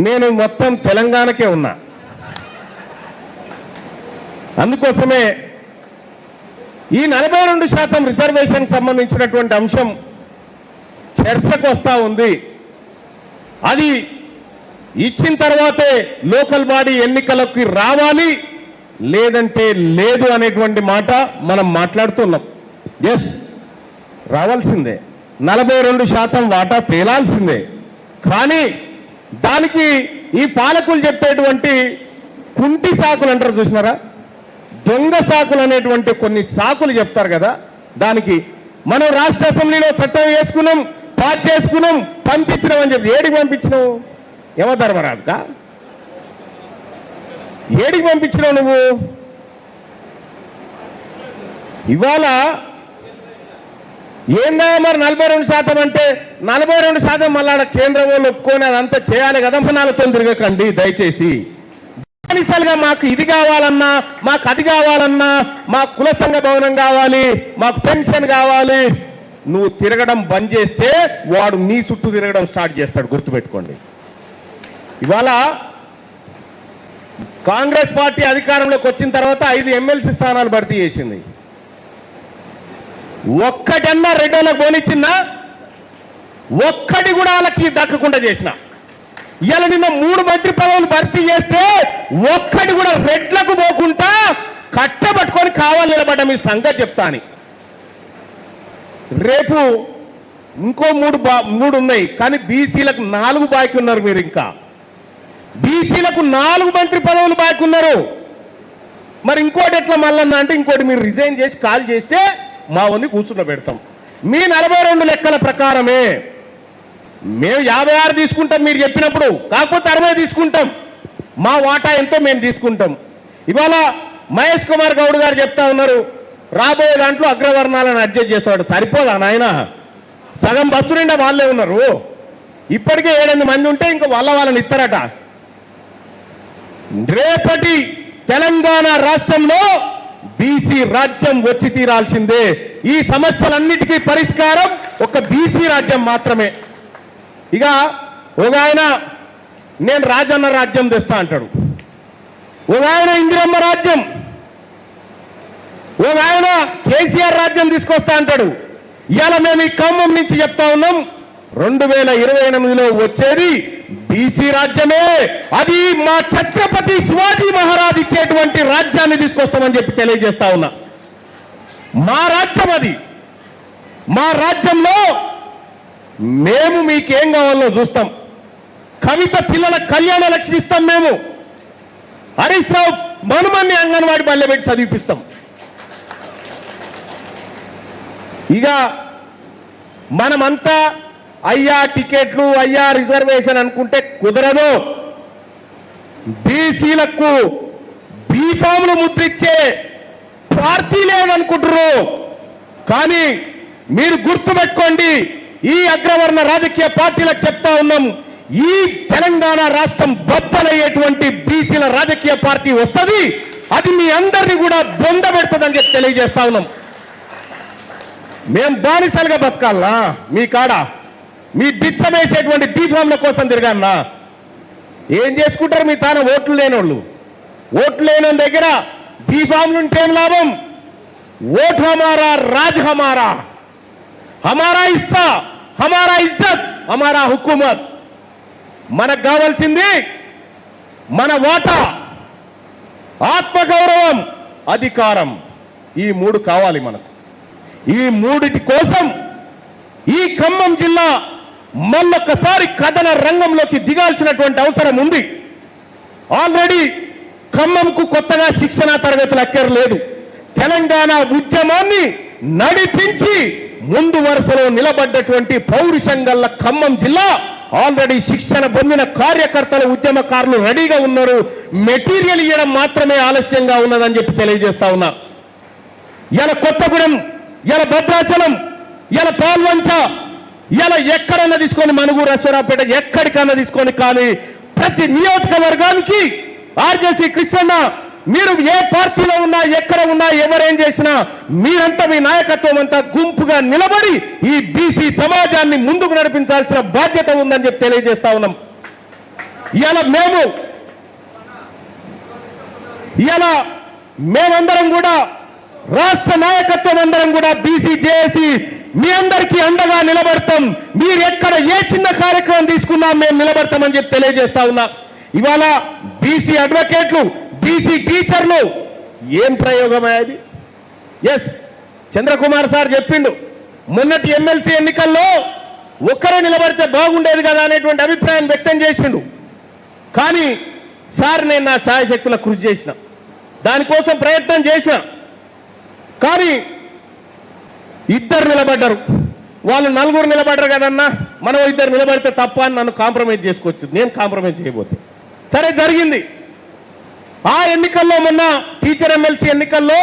నేను మొత్తం తెలంగాణకే ఉన్నా. అందుకోసమే ఈ 42% రిజర్వేషన్ సంబంధించినటువంటి అంశం చర్చకు వస్తూ ఉంది. అది ఇచ్చిన తర్వాతే లోకల్ బాడీ ఎన్నికలకు రావాలి, లేదంటే లేదు అనేటువంటి మాట మనం మాట్లాడుతున్నాం. ఎస్, రావాల్సిందే, 42% వాటా తేలాల్సిందే. కానీ దానికి ఈ పాలకులు చెప్పేటువంటి కుంటి సాకులు అంటారు చూసినారా, దొంగ సాకులు అనేటువంటి కొన్ని సాకులు చెప్తారు కదా. దానికి మనం రాష్ట్ర అసెంబ్లీలో చట్టం వేసుకున్నాం, పాస్ చేసుకున్నాం, పంపించినాం అని చెప్పి ఏడికి పంపించినావు? యమధర్మరాజుగా ఏడికి పంపించినావు నువ్వు? ఇవాళ ఏందా మరి 42% అంటే 42% మళ్ళా కేంద్రం వాళ్ళు ఒప్పుకొని అదంతా చేయాలి కదా. మనాలతో తిరగకండి దయచేసి. బానిసలుగా మాకు ఇది కావాలన్నా, మాకు అది కావాలన్నా, మాకు కుల సంఘ భవనం కావాలి, మాకు పెన్షన్ కావాలి, నువ్వు తిరగడం బంద్ చేస్తే వాడు నీ చుట్టూ తిరగడం స్టార్ట్ చేస్తాడు, గుర్తుపెట్టుకోండి. ఇవాళ కాంగ్రెస్ పార్టీ అధికారంలోకి వచ్చిన తర్వాత 5 ఎమ్మెల్సీ స్థానాలు భర్తీ చేసింది. ఒక్కటన్నా రెడ్డోళ్ళకు పోనిచ్చిన్నా, ఒక్కటి కూడా వాళ్ళకి దక్కకుండా చేసిన. ఇలా నిన్న 3 మంత్రి పదవులు భర్తీ చేస్తే ఒక్కటి కూడా రెడ్లకు పోకుండా కట్టబట్టుకొని కావాలి నిలబడ్డ మీ సంగతి చెప్తాని. రేపు ఇంకో 3 ఉన్నాయి, కానీ బీసీలకు 4 బాకీ ఉన్నారు. మీరు ఇంకా బీసీలకు 4 మంత్రి పదవులు బాకీ ఉన్నారు. మరి ఇంకోటి ఎట్లా మళ్ళన్నా అంటే ఇంకోటి మీరు రిజైన్ చేసి కాల్ చేస్తే మా వన్ని కూర్చున్న పెడతాం. మీ 42 లెక్కల ప్రకారమే మేము 56 తీసుకుంటాం మీరు చెప్పినప్పుడు, కాకపోతే 60 తీసుకుంటాం. మా వాటా ఎంతో మేము తీసుకుంటాం. ఇవాళ మహేష్ కుమార్ గౌడ్ గారు చెప్తా ఉన్నారు, రాబోయే దాంట్లో అగ్రవర్ణాలను అడ్జస్ట్ చేస్తాడు. సరిపోదా నాయన? సగం బస్సు నిండా వాళ్ళే ఉన్నారు. ఇప్పటికే 7-8 మంది ఉంటే ఇంకా వాళ్ళని ఇస్తారట. రేపటి తెలంగాణ రాష్ట్రంలో బీసీ రాజ్యం వచ్చి తీరాల్సిందే. ఈ సమస్యలన్నిటికీ పరిష్కారం ఒక బీసీ రాజ్యం మాత్రమే. ఇక ఒక ఆయన నేను రాజన్న రాజ్యం తెస్తా అంటాడు, ఒక ఆయన ఇందిరమ్మ రాజ్యం, ఒక ఆయన కేసీఆర్ రాజ్యం తీసుకొస్తా అంటాడు. ఇవాళ మేము ఈ ఖమ్మం నుంచి చెప్తా ఉన్నాం, 2028లో వచ్చేది బీసీ రాజ్యమే. అది మా ఛత్రపతి శివాజీ మహారాజ్ ఇచ్చేటువంటి రాజ్యాన్ని తీసుకొస్తామని చెప్పి తెలియజేస్తా ఉన్నా. మా రాజ్యం అది. మా రాజ్యంలో మేము మీకేం కావాలో చూస్తాం. కవిత పిల్లల కళ్యాణ లక్ష్మి ఇస్తాం. మేము హరీష్ రావు మనుమన్ని అంగన్వాడి బల్లె పెట్టి చదివిపిస్తాం. ఇక మనమంతా అయ్యా టికెట్లు, అయ్యా రిజర్వేషన్ అనుకుంటే కుదరదు. బీసీలకు బీఫాములు ముద్రించే పార్టీ లేదనుకుంటారు. కానీ మీరు గుర్తుపెట్టుకోండి, ఈ అగ్రవర్ణ రాజకీయ పార్టీలకు చెప్తా ఉన్నాం, ఈ తెలంగాణ రాష్ట్రం బద్దలయ్యేటువంటి బీసీల రాజకీయ పార్టీ వస్తుంది. అది మీ అందరినీ కూడా బొంద పెడుతుందని చెప్పి తెలియజేస్తా ఉన్నాం. మేం బానిసలుగా బతకాలనా? మీ కాడ మీ బిచ్చమేసేటువంటి బీఫామ్ల కోసం తిరగాలనా? ఏం చేసుకుంటారు మీ తాను? ఓట్లు లేనోళ్ళు. ఓట్లు లేని దగ్గర బీఫామ్లు ఉంటేం లాభం? ఓట్ హమారా, రాజ్ హమారా, హమారా హిస్సా, హమారా ఇజ్జత్, హమారా హుకూమత్. మనకు కావాల్సింది మన వాటా, ఆత్మగౌరవం, అధికారం. ఈ 3 కావాలి మనకు. ఈ 3 కోసం ఈ ఖమ్మం జిల్లా మళ్ళొక్కసారి కథన రంగంలోకి దిగాల్సినటువంటి అవసరం ఉంది. ఆల్రెడీ ఖమ్మంకు కొత్తగా శిక్షణ తరగతులు అక్కర్లేదు. తెలంగాణ ఉద్యమాన్ని నడిపించి ముందు వరుసలో నిలబడ్డటువంటి పౌరుషం గల్ల ఖమ్మం జిల్లా ఆల్రెడీ శిక్షణ పొందిన కార్యకర్తలు, ఉద్యమకారులు రెడీగా ఉన్నారు. మెటీరియల్ ఇవ్వడం మాత్రమే ఆలస్యంగా ఉన్నదని చెప్పి తెలియజేస్తా ఉన్నా. ఇలా కొత్తగూడెం, ఇలా భద్రాచలం, ఇలా పాల్వంచ, ఇలా ఎక్కడన్నా తీసుకొని మనుగూరు, అశ్వరాపేట, ఎక్కడికన్నా తీసుకొని, కానీ ప్రతి నియోజకవర్గానికి ఆర్జేసీ కృష్ణన్న, మీరు ఏ పార్టీలో ఉన్నా, ఎక్కడ ఉన్నా, ఎవరేం చేసినా మీరంతా మీ నాయకత్వం అంతా గుంపుగా నిలబడి ఈ బీసీ సమాజాన్ని ముందుకు నడిపించాల్సిన బాధ్యత ఉందని చెప్పి తెలియజేస్తా ఉన్నాం. ఇవాళ మేమందరం కూడా రాష్ట్ర నాయకత్వం అందరం కూడా బీసీ జేఏసీ మీ అందరికీ అండగా నిలబడతాం. మీరు ఎక్కడ ఏ చిన్న కార్యక్రమం తీసుకున్నా మేము నిలబడతామని చెప్పి తెలియజేస్తా ఉన్నా. ఇవాళ బీసీ అడ్వకేట్లు, బీసీ టీచర్లు ఏం ప్రయోగమే అది? ఎస్, చంద్రకుమార్ సార్ చెప్పిండు, మొన్నటి ఎమ్మెల్సీ ఎన్నికల్లో ఒక్కరే నిలబడితే బాగుండేది కదా అనేటువంటి అభిప్రాయం వ్యక్తం చేసిండు. కానీ సార్ నేను నా శాయశక్తుల కృషి చేసిన, దానికోసం ప్రయత్నం చేసిన. కానీ ఇద్దరు నిలబడ్డారు, వాళ్ళు నలుగురు నిలబడ్డారు కదన్నా, మనం ఇద్దరు నిలబడితే తప్ప అని నన్ను కాంప్రమైజ్ చేసుకోవచ్చు. నేను కాంప్రమైజ్ చేయబోతే సరే జరిగింది. ఆ ఎన్నికల్లో మొన్న టీచర్ ఎమ్మెల్సీ ఎన్నికల్లో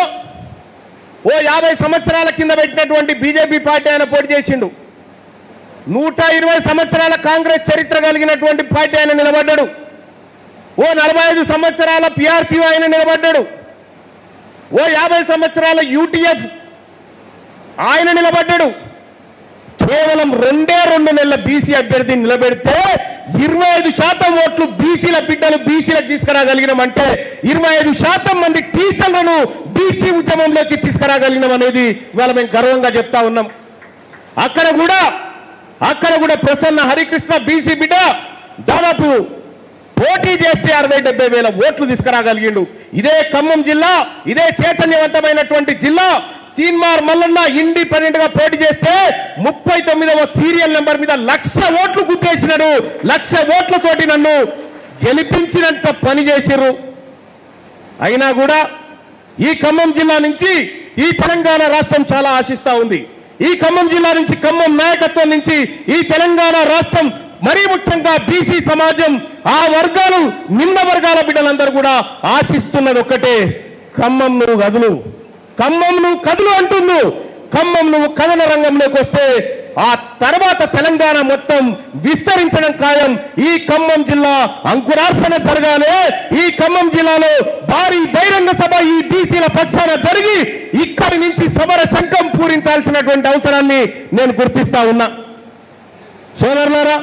50 సంవత్సరాల కింద పెట్టినటువంటి బీజేపీ పార్టీ ఆయన పోటీ చేసిండు. 120 సంవత్సరాల కాంగ్రెస్ చరిత్ర కలిగినటువంటి పార్టీ ఆయన నిలబడ్డాడు. 45 సంవత్సరాల పిఆర్పీ ఆయన నిలబడ్డాడు. 50 సంవత్సరాల యూటీఎఫ్ ఆయన నిలబడ్డాడు. కేవలం 2 నెలల బీసీ అభ్యర్థిని నిలబెడితే 25% ఓట్లు బీసీల బిడ్డలు బీసీలకు తీసుకురాగలిగినామంటే 25% మంది టీచర్లను బీసీ ఉద్యమంలోకి తీసుకురాగలిగినాం అనేది ఇవాళ మేము గర్వంగా చెప్తా ఉన్నాం. అక్కడ కూడా ప్రసన్న హరికృష్ణ బీసీ బిడ్డ దాదాపు పోటీ చేస్తే 60-70 వేల ఓట్లు తీసుకురాగలిగిండు. ఇదే ఖమ్మం జిల్లా, ఇదే చైతన్యవంతమైనటువంటి జిల్లా, తీన్మార్ మల్లన్న ఇండిపెండెంట్ గా పోటీ చేస్తే 39వ సీరియల్ నెంబర్ మీద 1,00,000 ఓట్లు గుద్దేసినాడు. 1,00,000 ఓట్లతోటి నన్ను గెలిపించినంత పని చేసిర్రు. అయినా కూడా ఈ ఖమ్మం జిల్లా నుంచి ఈ తెలంగాణ రాష్ట్రం చాలా ఆశిస్తా ఉంది. ఈ ఖమ్మం జిల్లా నుంచి, ఖమ్మం నాయకత్వం నుంచి ఈ తెలంగాణ రాష్ట్రం, మరీ ముఖ్యంగా బీసీ సమాజం, ఆ వర్గాలు, నిమ్న వర్గాల బిడ్డలందరూ కూడా ఆశిస్తున్నది ఒక్కటే, ఖమ్మం నువ్వు కదులు, ఖమ్మం నువ్వు కదులు అంటుండు. ఖమ్మం నువ్వు కథన రంగంలోకి వస్తే ఆ తర్వాత తెలంగాణ మొత్తం విస్తరించడం ఖాయం. ఈ ఖమ్మం జిల్లా అంకురార్పణ జరగాలి. ఈ ఖమ్మం జిల్లాలో భారీ బహిరంగ సభ ఈ బీసీల పక్షాన జరిగి ఇక్కడి నుంచి సమర శంఖం పూరించాల్సినటువంటి అవసరాన్ని నేను గుర్తిస్తా ఉన్నా. సోదరులారా,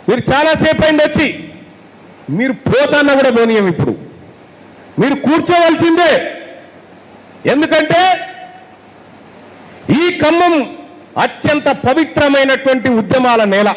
మీరు చాలాసేపు అయింది వచ్చి, మీరు పోతాన్న కూడా పోనీయం. ఇప్పుడు మీరు కూర్చోవలసిందే. ఎందుకంటే ఈ ఖమ్మం అత్యంత పవిత్రమైనటువంటి ఉద్యమాల నేల.